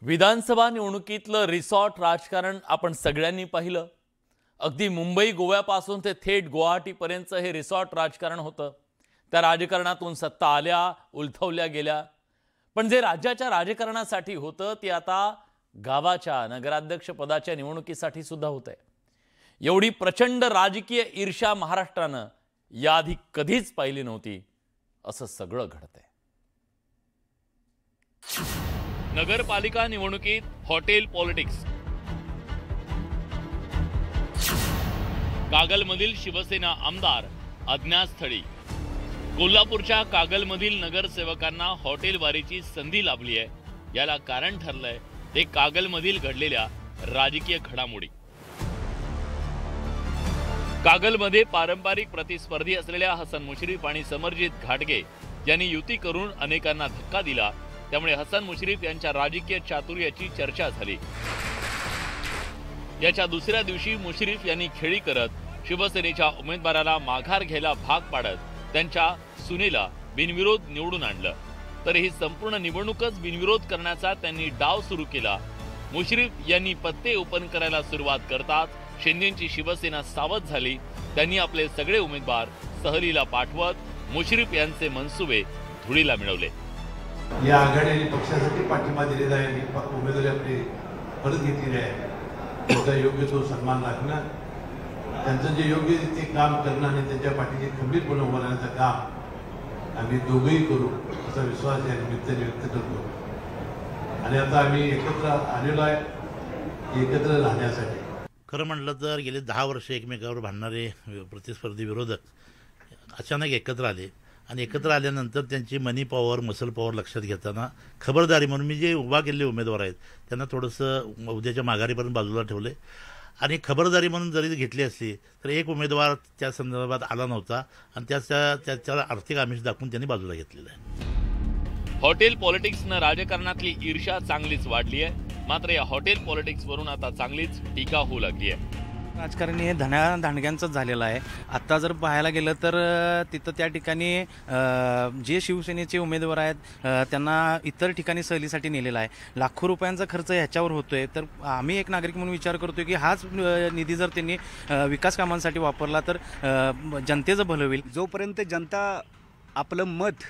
विधानसभा निवडणुकीतलं resort राजकारण आपण सगळ्यांनी पाहिलं। अगदी मुंबई गोव्यापासून ते थेट गुवाहाटीपर्यंत हे रिसॉर्ट राजकारण होतं। त्या राजकारणातून सत्ता आल्या उलथवल्या गेल्या, पण जे राज्याच्या राजकारणासाठी होतं ते आता गावाच्या नगराध्यक्ष पदाच्या निवडणुकीसाठी सुद्धा होतंय। एवढी प्रचंड राजकीय ईर्ष्या महाराष्ट्रानं याआधी कधीच पाहिली नव्हती। असं सगळं घडतंय। नगरपालिका निवडणुकीत हॉटेल पॉलिटिक्स। कागलमधील शिवसेना आमदार अज्ञातस्थळी। कोल्हापूरच्या कागलमधील नगरसेवकांना हॉटेल वारीची संधी लाभली आहे। याला कारण ठरलंय ते कागलमधील घडलेल्या राजकीय घडामोडी। कागलमध्ये पारंपरिक प्रतिस्पर्धी असलेल्या हसन मुश्रीफ आणि समरजित घाटगे यांनी युती करून अनेकांना धक्का दिला। त्यामुळे हसन मुश्रीफ यांच्या राजकीय चातुर्याची चर्चा झाली। याच्या दुसऱ्या दिवशी मुश्रीफ यांनी खेळी करत शिवसेनेच्या उमेदवाराला माघार घ्यायला भाग पाडत त्यांच्या सुनेला बिनविरोध निवडून आणलं। तर ही संपूर्ण निवडणूकच बिनविरोध करण्याचा त्यांनी डाव सुरू केला। मुश्रीफ यांनी पत्ते ओपन करायला सुरुवात करताच शिंदेची शिवसेना सावध झाली। त्यांनी आपले सगळे उमेदवार सहलीला पाठवत मुश्रीफ यांचे मनसुबे धुळीला मिळवले। या आघाडीने पक्षासाठी पाठिंबा दिलेला आहे आणि उमेदवारी आपली परत घेतलेली आहे। त्याचा योग्य तो सन्मान राखणं, त्यांचं जे योग्य ते काम करणं आणि त्यांच्या पाठीशी खंबीरपणे उभं राहण्याचं काम आम्ही दोघंही करू असा विश्वास या निमित्ताने व्यक्त करतो। आणि आता आम्ही एकत्र आलेलो आहे एकत्र राहण्यासाठी। खरं म्हटलं तर गेले 10 वर्ष एकमेकावर भांडणारे प्रतिस्पर्धी विरोधक अचानक एकत्र आले आणि एकत्र आल्यानंतर त्यांची मनी पॉवर मसल पॉवर लक्षात घेताना खबरदारी म्हणून मी जे उभा केलेले उमेदवार आहेत त्यांना थोडंसं उद्याच्या माघारीपर्यंत बाजूला ठेवले आणि खबरदारी म्हणून जरी घेतली असली तर एक उमेदवार त्या संदर्भात आला नव्हता आणि त्याला आर्थिक आमिष दाखवून त्यांनी बाजूला घेतलेलं आहे। हॉटेल पॉलिटिक्सनं राजकारणातली ईर्ष्या चांगलीच वाढली आहे। मात्र या हॉटेल पॉलिटिक्सवरून आता चांगलीच टीका होऊ लागली आहे। राजकारण हे धण्याधांडग्यांचंच झालेलं आहे। आता जर पाहायला गेलं तर तिथं त्या ठिकाणी जे शिवसेनेचे उमेदवार आहेत त्यांना इतर ठिकाणी सहलीसाठी नेलेला आहे। लाखो रुपयांचा खर्च ह्याच्यावर होतोय। तर आम्ही एक नागरिक म्हणून विचार करतोय की हाच निधी जर त्यांनी विकास कामांसाठी वापरला तर जनतेचं भलं होईल। जोपर्यंत जनता आपलं मत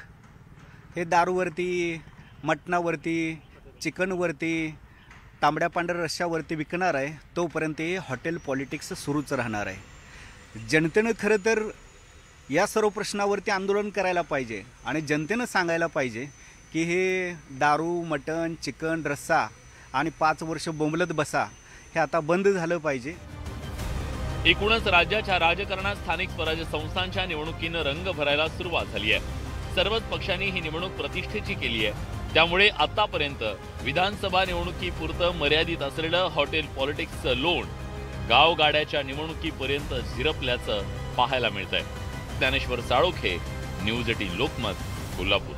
हे दारूवरती, मटणावरती, चिकनवरती, तांबड्या पांढऱ्या रश्श्यावरती विकणार आहे तोपर्यंत हे हॉटेल पॉलिटिक्स सुरूच राहणार आहे। जनतेनं खरं तर या सर्व प्रश्नावरती आंदोलन करायला पाहिजे आणि जनतेनं सांगायला पाहिजे की हे दारू, मटण, चिकन, रस्सा आणि 5 वर्ष बोंबलत बसा हे आता बंद झालं पाहिजे। एकूणच राज्याच्या राजकारणात स्थानिक स्वराज्य संस्थांच्या निवडणुकीनं रंग भरायला सुरुवात झाली आहे। सर्वच पक्षांनी ही निवडणूक प्रतिष्ठेची केली आहे। त्यामुळे आतापर्यंत विधानसभा निवडणुकीपुरतं मर्यादित असलेलं हॉटेल पॉलिटिक्सचं लोण गावगाड्याच्या निवडणुकीपर्यंत झिरपल्याचं पाहायला मिळतंय। ज्ञानेश्वर साळोखे, न्यूज 18 लोकमत, कोल्हापूर।